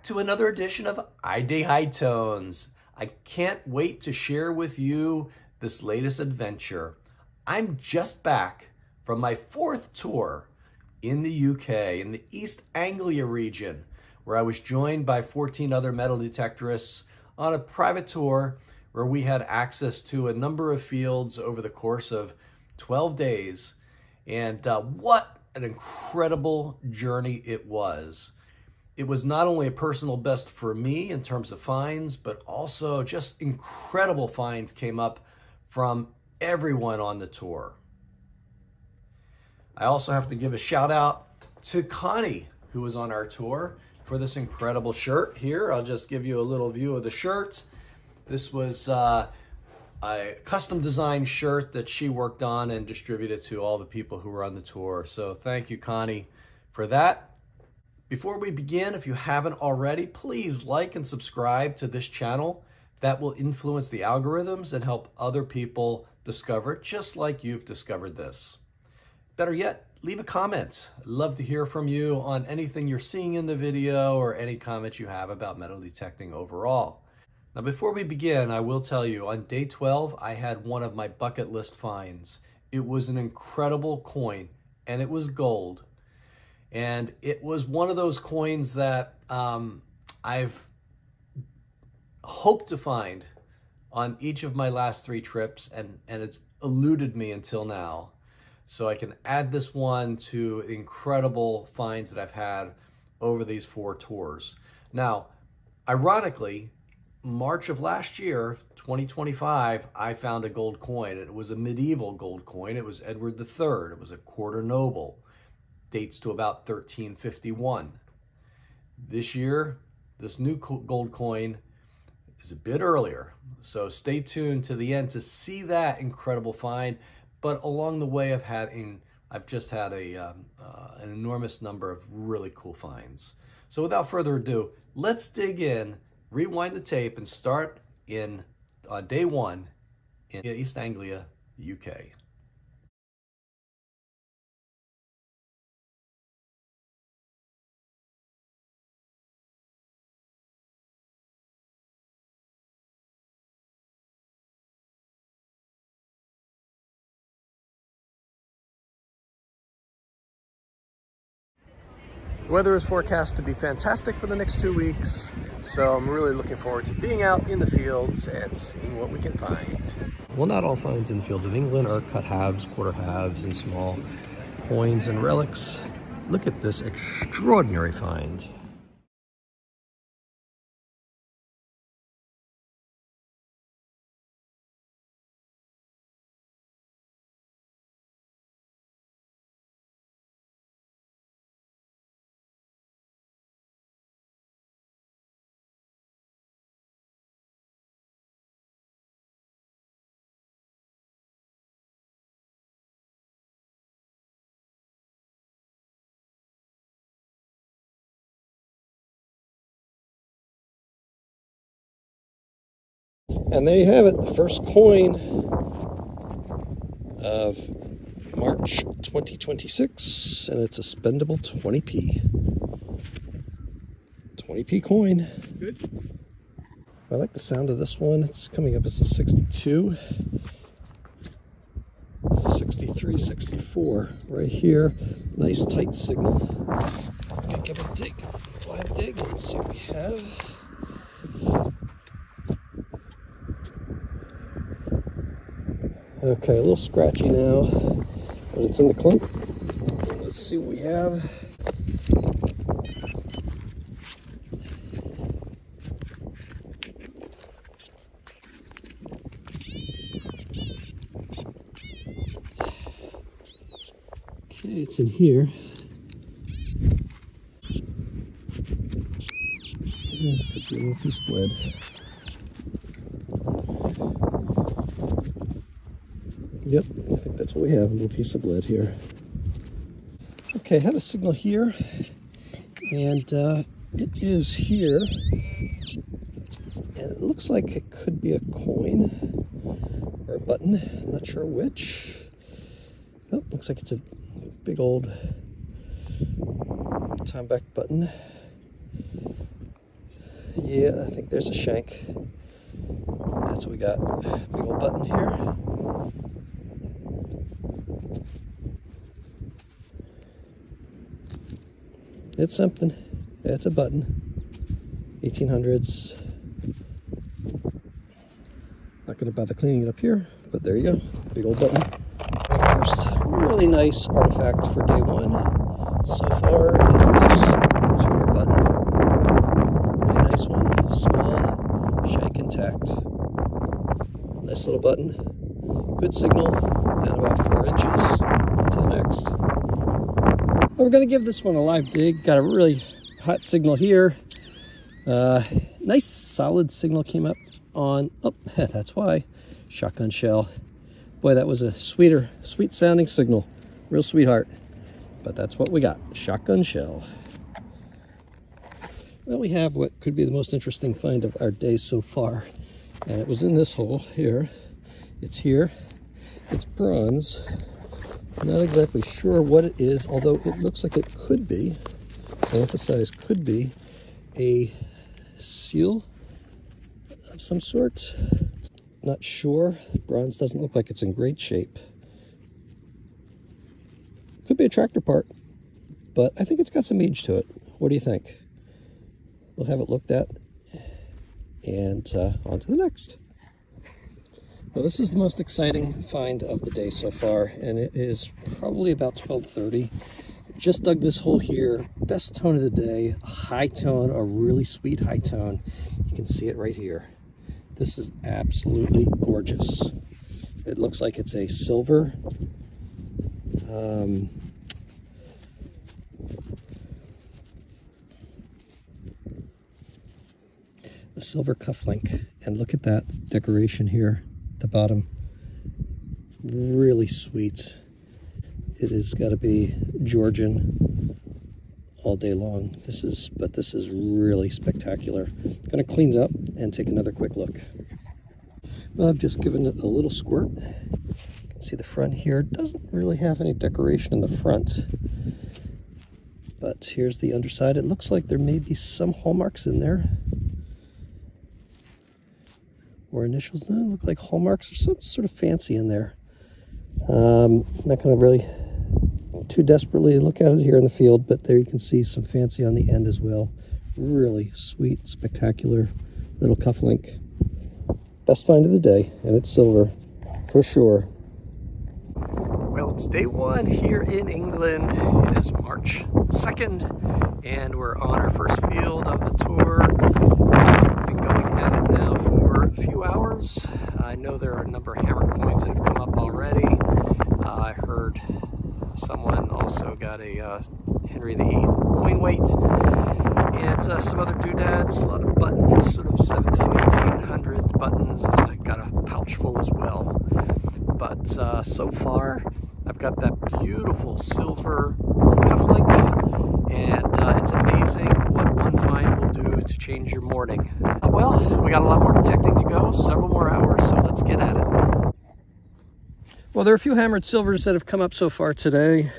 to another edition of IDigHighTones. I can't wait to share with you this latest adventure. I'm just back from my 4th tour in the UK, in the East Anglia region, where I was joined by 14 other metal detectorists on a private tour where we had access to a number of fields over the course of 12 days. And what an incredible journey it was. It was not only a personal best for me in terms of finds, but also just incredible finds came up from everyone on the tour. I also have to give a shout out to Connie, who was on our tour, for this incredible shirt here. I'll just give you a little view of the shirt. This was a custom designed shirt that she worked on and distributed to all the people who were on the tour. So thank you, Connie, for that. Before we begin, if you haven't already, please like and subscribe to this channel. That will influence the algorithms and help other people discover it, just like you've discovered this. Better yet, leave a comment. I'd love to hear from you on anything you're seeing in the video or any comments you have about metal detecting overall. Now, before we begin, I will tell you, on day 12, I had one of my bucket list finds. It was an incredible coin, and it was gold. And it was one of those coins that I've hoped to find on each of my last 3 trips, and it's eluded me until now. So I can add this one to the incredible finds that I've had over these 4 tours. Now, ironically, March of last year, 2025, I found a gold coin. It was a medieval gold coin. It was Edward III. It was a quarter noble. Dates to about 1351. This year, this new gold coin is a bit earlier. So stay tuned to the end to see that incredible find. But along the way, I've just had an enormous number of really cool finds. So without further ado, let's dig in, rewind the tape, and start on day 1 in East Anglia, UK. The weather is forecast to be fantastic for the next 2 weeks, so I'm really looking forward to being out in the fields and seeing what we can find. Well, not all finds in the fields of England are cut halves, quarter halves, and small coins and relics. Look at this extraordinary find. And there you have it, the first coin of March 2026, and it's a spendable 20p. 20p coin. Good. I like the sound of this one. It's coming up as a 62, 63, 64 right here. Nice tight signal. Okay, give it a dig, live dig, and see what we have. Okay, a little scratchy now, but it's in the clump. Let's see what we have. Okay, it's in here. This could be a little piece of lead. Yep, I think that's what we have, a little piece of lead here. Okay, I had a signal here, and it is here, and it looks like it could be a coin or a button, not sure which. Oh, looks like it's a big old time back button. Yeah, I think there's a shank. That's what we got. Big old button here. It's something. It's a button. 1800s. Not going to bother cleaning it up here, but there you go. Big old button. First really nice artifact for day one so far is this tuner button. Really nice one. Small, shank intact. Nice little button. Good signal. Down about 4 inches. On to the next. We're going to give this one a live dig. Got a really hot signal here. Nice solid signal came up on, oh, that's why, shotgun shell. Boy, that was a sweet sounding signal. Real sweetheart. But that's what we got, shotgun shell. Well, we have what could be the most interesting find of our day so far. And it was in this hole here. It's here. It's bronze. Not exactly sure what it is, although it looks like it could be, I emphasize could be, a seal of some sort. Not sure. Bronze doesn't look like it's in great shape. Could be a tractor part, but I think it's got some age to it. What do you think? We'll have it looked at, and on to the next. Well, this is the most exciting find of the day so far, and it is probably about 12:30. Just dug this hole here. Best tone of the day, a high tone, a really sweet high tone. You can see it right here. This is absolutely gorgeous. It looks like it's a silver. A silver cufflink, and look at that decoration here at the bottom. Really sweet. It has got to be Georgian all day long. This is really spectacular. I'm going to clean it up and take another quick look. Well, I've just given it a little squirt. You can see the front here. It doesn't really have any decoration in the front, but here's the underside. It looks like there may be some hallmarks in there, or initials. No, look like hallmarks or some sort of fancy in there. Not going to really too desperately look at it here in the field, but there you can see some fancy on the end as well. Really sweet, spectacular little cufflink. Best find of the day, and it's silver for sure. Well, it's day one here in England. It is March 2nd, and we're on our first field of the tour. We've been going at it now for a few hours. I know there are a number of hammer coins that have come up already. I heard someone also got a Henry VIII coin weight, and some other doodads, a lot of buttons, sort of 1800 buttons. Got a pouch full as well. But so far, I've got that beautiful silver cufflink, and it's amazing what one find will do to change your morning. Well, we got a lot more detecting to go, several more hours, so let's get at it. Well, there are a few hammered silvers that have come up so far today.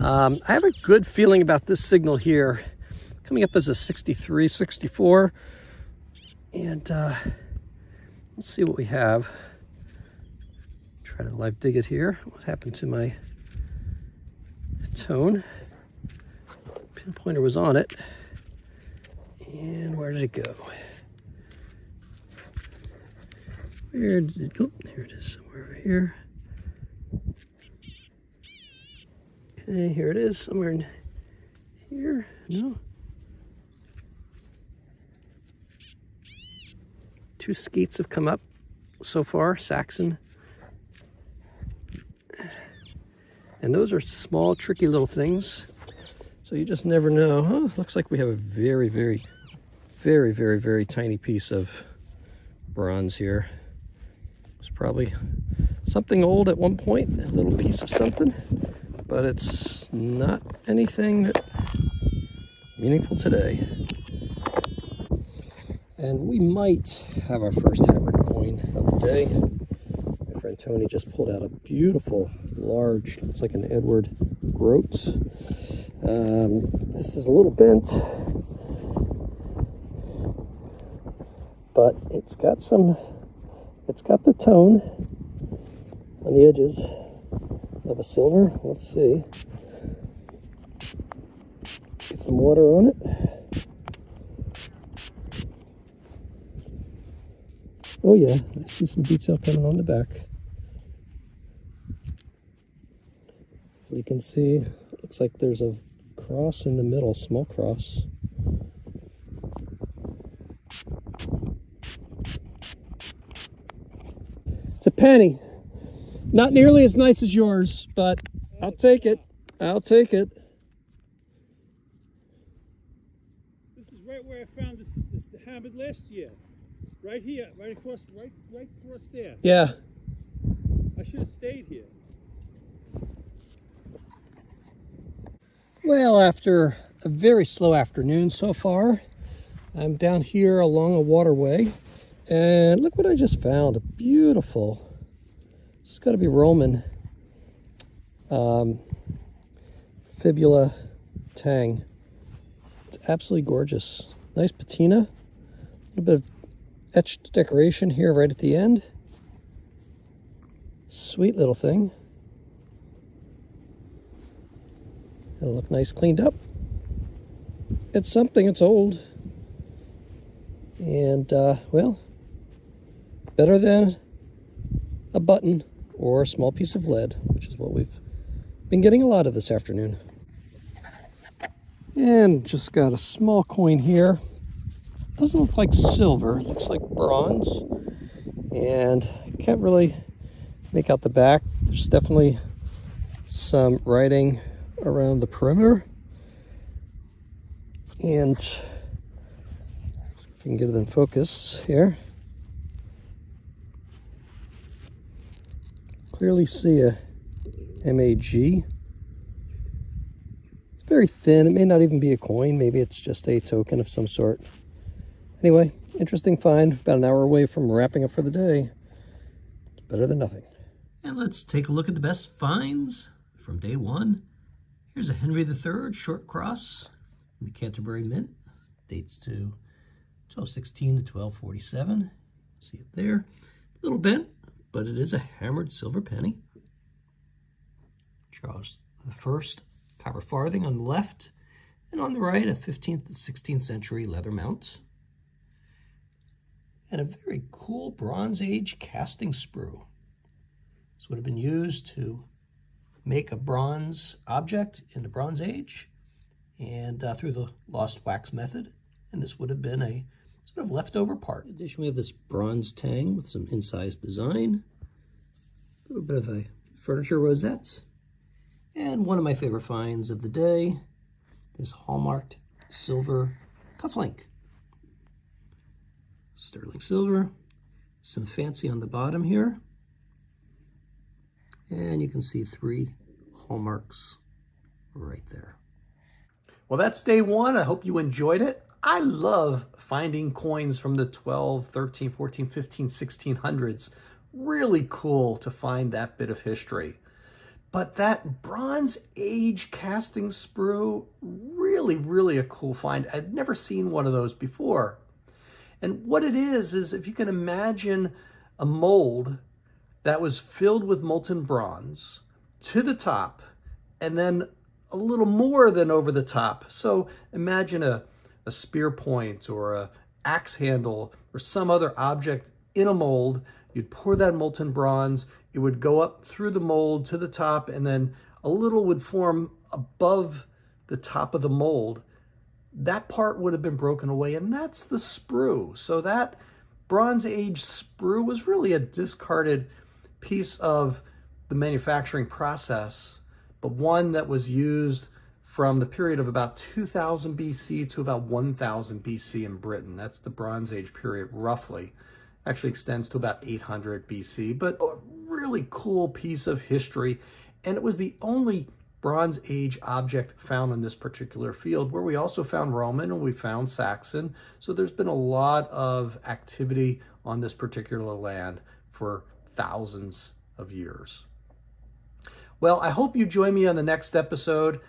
I have a good feeling about this signal here, coming up as a 63, 64. And let's see what we have. Try to live dig it here. What happened to my tone? Pinpointer was on it. And where did it go? Where did it go? There it is, somewhere over here. Okay, here it is, somewhere in here. No. Two skeets have come up so far, Saxon. And those are small, tricky little things. So you just never know. Huh? Looks like we have a very, very, very, very, very tiny piece of bronze here. It's probably something old at one point, a little piece of something, but it's not anything that meaningful today. And we might have our first hammered coin of the day. My friend Tony just pulled out a beautiful, large, looks like an Edward Groat. This is a little bent. but it's got the tone on the edges of a silver. Let's see. Get some water on it. Oh yeah, I see some detail coming on the back. So you can see, it looks like there's a cross in the middle, small cross. It's a penny. Not nearly as nice as yours, but I'll take it. I'll take it. This is right where I found this hammered last year. Right here, right across there. Yeah. I should have stayed here. Well, after a very slow afternoon so far, I'm down here along a waterway, and look what I just found. A beautiful, it's got to be Roman fibula tang. It's absolutely gorgeous. Nice patina, a little bit of etched decoration here right at the end. Sweet little thing. It'll look nice cleaned up. It's something, it's old. And, well, better than a button or a small piece of lead, which is what we've been getting a lot of this afternoon. And just got a small coin here. Doesn't look like silver, it looks like bronze. And I can't really make out the back. There's definitely some writing around the perimeter. And see if we can get it in focus here. Clearly see a MAG. It's very thin. It may not even be a coin. Maybe it's just a token of some sort. Anyway, interesting find. About an hour away from wrapping up for the day. It's better than nothing. And let's take a look at the best finds from day one. Here's a Henry III short cross in the Canterbury Mint. Dates to 1216 to 1247. See it there. A little bent, but it is a hammered silver penny. Charles I copper farthing on the left, and on the right a 15th to 16th century leather mount. And a very cool Bronze Age casting sprue. This would have been used to make a bronze object in the Bronze Age and through the lost wax method. And this would have been a sort of leftover part. In addition, we have this bronze tang with some incised design, a little bit of a furniture rosette, and one of my favorite finds of the day, this hallmarked silver cufflink. Sterling silver, some fancy on the bottom here, and you can see 3 hallmarks right there. Well, that's day one. I hope you enjoyed it. I love finding coins from the 12, 13, 14, 15, 1600s. Really cool to find that bit of history. But that Bronze Age casting sprue, really a cool find. I've never seen one of those before. And what it is if you can imagine a mold that was filled with molten bronze to the top, and then a little more than over the top. So imagine a spear point or a axe handle or some other object in a mold. You'd pour that molten bronze, it would go up through the mold to the top, and then a little would form above the top of the mold. That part would have been broken away, and that's the sprue. So that Bronze Age sprue was really a discarded piece of the manufacturing process, but one that was used from the period of about 2000 BC to about 1000 BC in Britain. That's the Bronze Age period, roughly. Actually extends to about 800 BC, but a really cool piece of history. And it was the only Bronze Age object found in this particular field, where we also found Roman and we found Saxon. So there's been a lot of activity on this particular land for thousands of years. Well, I hope you join me on the next episode.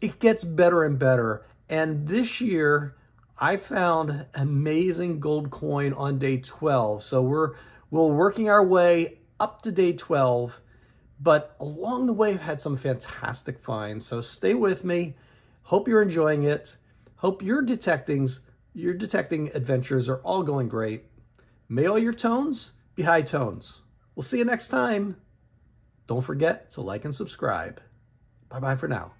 It gets better and better. And this year, I found amazing gold coin on day 12. So we're working our way up to day 12, but along the way I've had some fantastic finds. So stay with me. Hope you're enjoying it. Hope your detecting adventures are all going great. May all your tones be high tones. We'll see you next time. Don't forget to like and subscribe. Bye-bye for now.